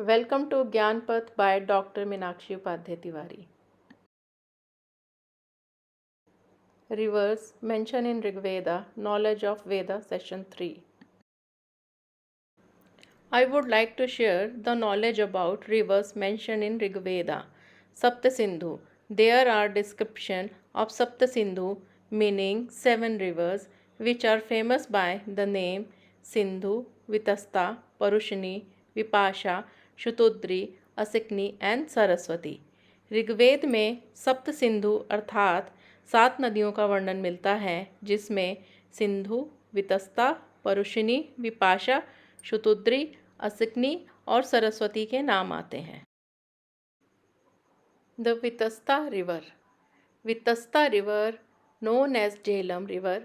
Welcome to Gyanpath by Dr. Meenakshi Upadhyay Tiwari. Rivers mentioned in Rigveda, Knowledge of Veda, Session 3. I would like to share the knowledge about rivers mentioned in Rigveda, Sapta Sindhu. There are description of Sapta Sindhu meaning 7 rivers which are famous by the name Sindhu, Vitasta, Parushini, Vipasha, Shutudri, Asikni and Saraswati. Rigveda में सप्त सिंधु अर्थात 7 नदियों का वर्णन मिलता है जिसमें सिंधु, वितस्ता, परुशिनी, विपाशा, शुतुद्री, असिकनी और सरस्वती के नाम आते हैं। The Vitasta river. Vitasta river, known as Jhelum River,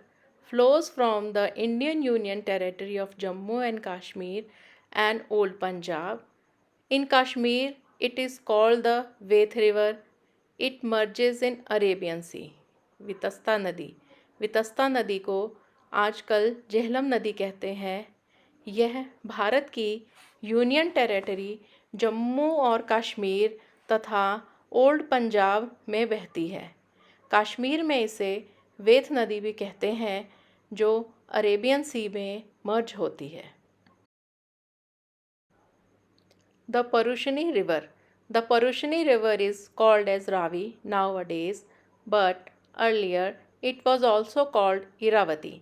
flows from the Indian Union Territory of Jammu and Kashmir and Old Punjab. In Kashmir, it is called the Veth River. It merges in Arabian Sea. Vitasta नदी। वितस्ता नदी को आजकल झेलम नदी कहते हैं। यह भारत की union territory Jammu और कश्मीर तथा ओल्ड पंजाब में बहती है। कश्मीर में इसे वेथ नदी भी कहते हैं जो अरेबियन सी में मर्ज होती है। The Parushni river. The Parushni river is called as Ravi nowadays, but earlier it was also called Iravati.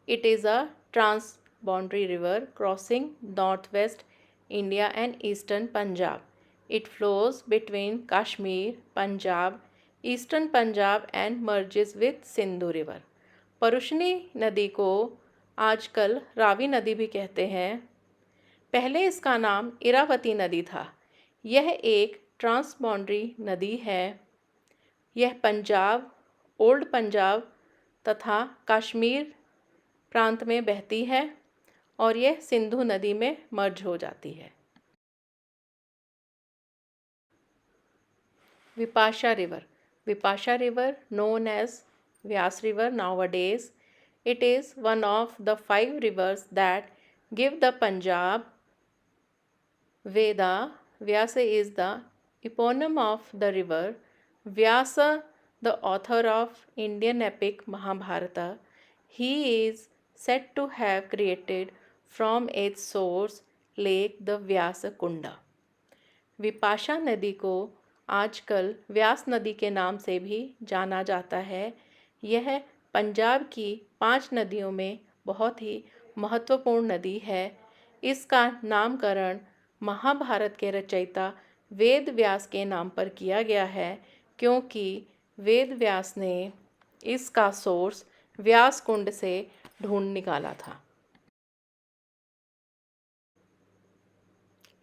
It is a trans-boundary river crossing northwest India and eastern Punjab. It flows between Kashmir, Punjab, eastern Punjab and merges with Sindhu river. परुशनी नदी को आजकल रावी नदी भी कहते हैं। पहले इसका नाम इरावती नदी था। यह एक ट्रांसबाउंड्री नदी है। यह पंजाब, ओल्ड पंजाब तथा कश्मीर प्रांत में बहती है और यह सिंधु नदी में मर्ज हो जाती है। Vipasha river. Vipasha river, known as Vyas River nowadays, it is one of the 5 rivers that give the Punjab Veda. Vyasa is the eponym of the river. Vyasa, the author of Indian epic Mahabharata, he is said to have created from its source lake the Vyasa Kunda. Vipasha नदी को आजकल व्यास नदी के नाम से भी जाना जाता है। यह पंजाब की 5 नदियों में बहुत ही महत्वपूर्ण नदी है। इसका नामकरण महाभारत के रचयिता वेद व्यास के नाम पर किया गया है क्योंकि वेद व्यास ने इसका सोर्स व्यास कुंड से ढूंढ निकाला था।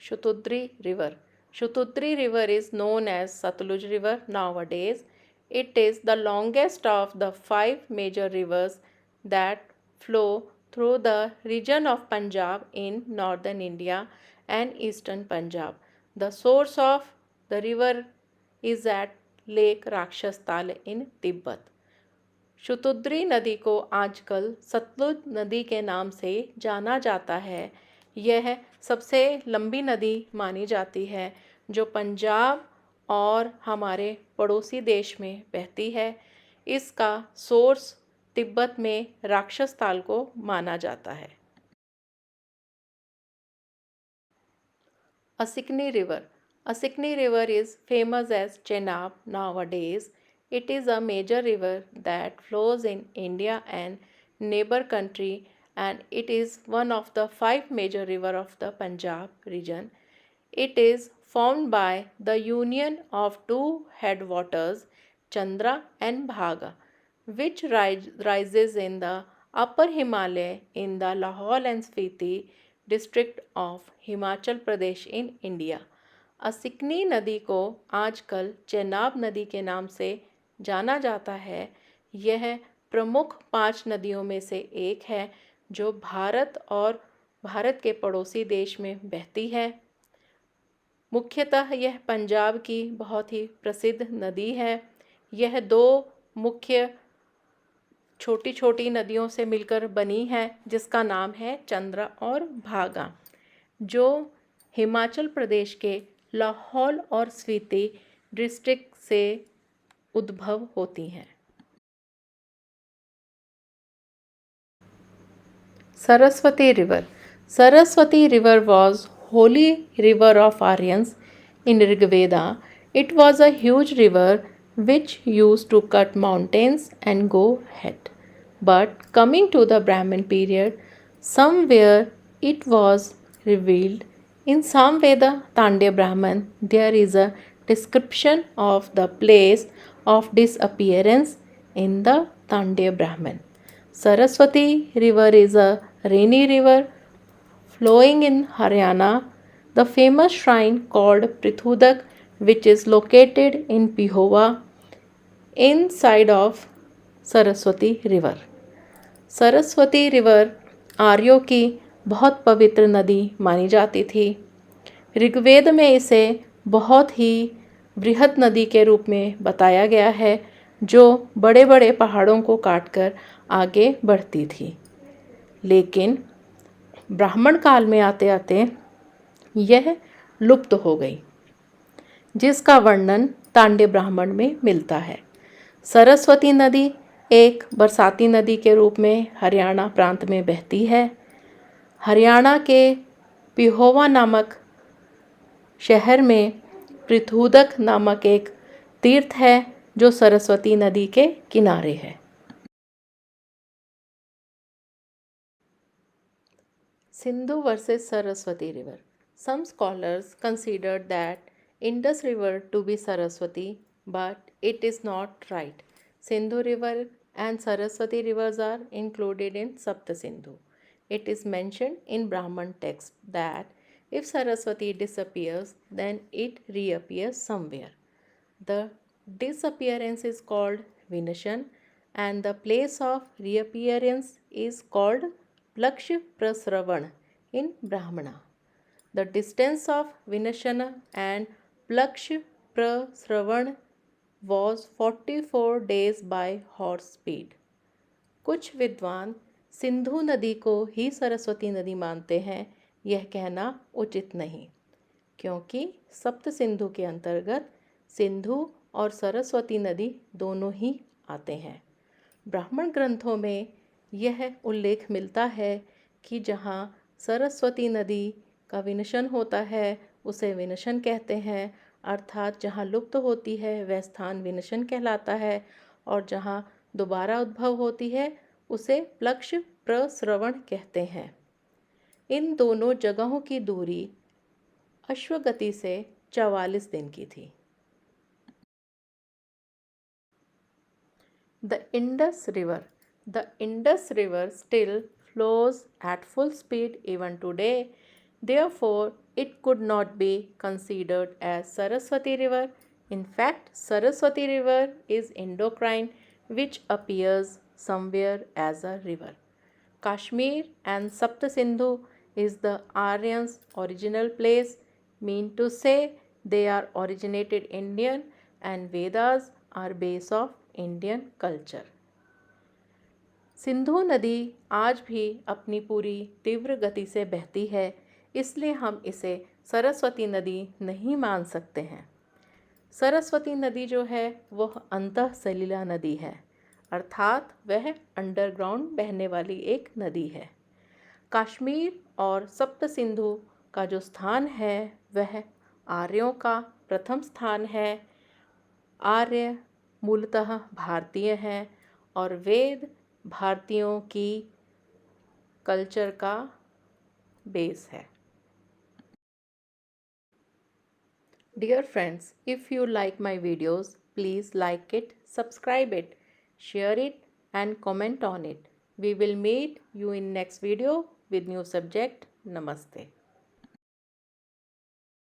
Shutudri river. Shutudri river is known as Satluj river nowadays. It is the longest of the 5 major rivers that flow through the region of Punjab in northern India and eastern Punjab. The source of the river is at Lake Rakshastal in Tibet. Shutudri नदी को आजकल सतलुज नदी के नाम से जाना जाता है। यह सबसे लंबी नदी मानी जाती है जो पंजाब और हमारे पड़ोसी देश में बहती है। इसका सोर्स तिब्बत में राक्षस ताल को माना जाता है। Asikni river. Asikni river is famous as Chenab nowadays. It is a major river that flows in India and neighbor country and it is one of the 5 major river of the Punjab region. It is formed by the union of 2 headwaters, Chandra and Bhaga, which rises in the upper Himalaya in the Lahaul and Spiti district of Himachal Pradesh in India. Asikni नदी को आजकल चेनाब नदी के नाम से जाना जाता है। यह प्रमुख 5 नदियों में से एक है जो भारत और भारत के पड़ोसी देश में बहती है। मुख्यतः यह पंजाब की बहुत ही प्रसिद्ध नदी है। यह 2 मुख्य छोटी छोटी नदियों से मिलकर बनी है जिसका नाम है चंद्रा और भागा, जो हिमाचल प्रदेश के लाहौल और स्पीति डिस्ट्रिक्ट से उद्भव होती हैं। Saraswati River. Saraswati River was holy river of Aryans in Rigveda. It was a huge river which used to cut mountains and go ahead. But coming to the Brahmin period, somewhere it was revealed. In Samveda Tandya Brahman, there is a description of the place of disappearance in the Tandya Brahman. Saraswati River is a rainy river flowing in Haryana. The famous shrine called Prithudak, which is located in Pihova, inside of Saraswati River. Saraswati river आर्यों की बहुत पवित्र नदी मानी जाती थी। ऋग्वेद में इसे बहुत ही बृहद नदी के रूप में बताया गया है, जो बड़े बड़े पहाड़ों को काटकर आगे बढ़ती थी। लेकिन ब्राह्मण काल में आते आते यह लुप्त हो गई, जिसका वर्णन तांड्य ब्राह्मण में मिलता है। सरस्वती नदी एक बरसाती नदी के रूप में हरियाणा प्रांत में बहती है। हरियाणा के पिहोवा नामक शहर में पृथुदक नामक एक तीर्थ है, जो सरस्वती नदी के किनारे है। Sindhu versus Saraswati River. Some scholars considered that Indus River to be Saraswati, but it is not right. Sindhu River and Saraswati rivers are included in Sapta Sindhu. It is mentioned in Brahman text that if Saraswati disappears, then it reappears somewhere. The disappearance is called Vinashan, and the place of reappearance is called Plaksh Prasravan in Brahmana. The distance of Vinashana and Plaksh Prasravan was 44 days by horse speed. कुछ विद्वान सिंधु नदी को ही सरस्वती नदी मानते हैं। यह कहना उचित नहीं, क्योंकि सप्त सिंधु के अंतर्गत सिंधु और सरस्वती नदी दोनों ही आते हैं। ब्राह्मण ग्रंथों में यह उल्लेख मिलता है कि जहाँ सरस्वती नदी का विनशन होता है उसे विनशन कहते हैं, अर्थात जहाँ लुप्त होती है वह स्थान विनशन कहलाता है, और जहाँ दोबारा उद्भव होती है उसे प्लक्ष प्रस्रवण कहते हैं। इन दोनों जगहों की दूरी अश्वगति से 44 दिन की थी। The Indus River. The Indus River still flows at full speed even today. Therefore, it could not be considered as Saraswati River. In fact, Saraswati River is endocrine, which appears somewhere as a river. Kashmir and Sapta Sindhu is the Aryans' original place, mean to say they are originated Indian, and Vedas are base of Indian culture. Sindhu नदी आज भी अपनी पूरी तीव्र गति से बहती है, इसलिए हम इसे सरस्वती नदी नहीं मान सकते हैं। सरस्वती नदी जो है वह अंतः सलिला नदी है, अर्थात वह अंडरग्राउंड बहने वाली एक नदी है। कश्मीर और सप्त सिंधु का जो स्थान है वह आर्यों का प्रथम स्थान है। आर्य मूलतः भारतीय हैं और वेद भारतीयों की कल्चर का बेस है। Dear friends, if you like my videos, please like it, subscribe it, share it and comment on it. We will meet you in next video with new subject. Namaste.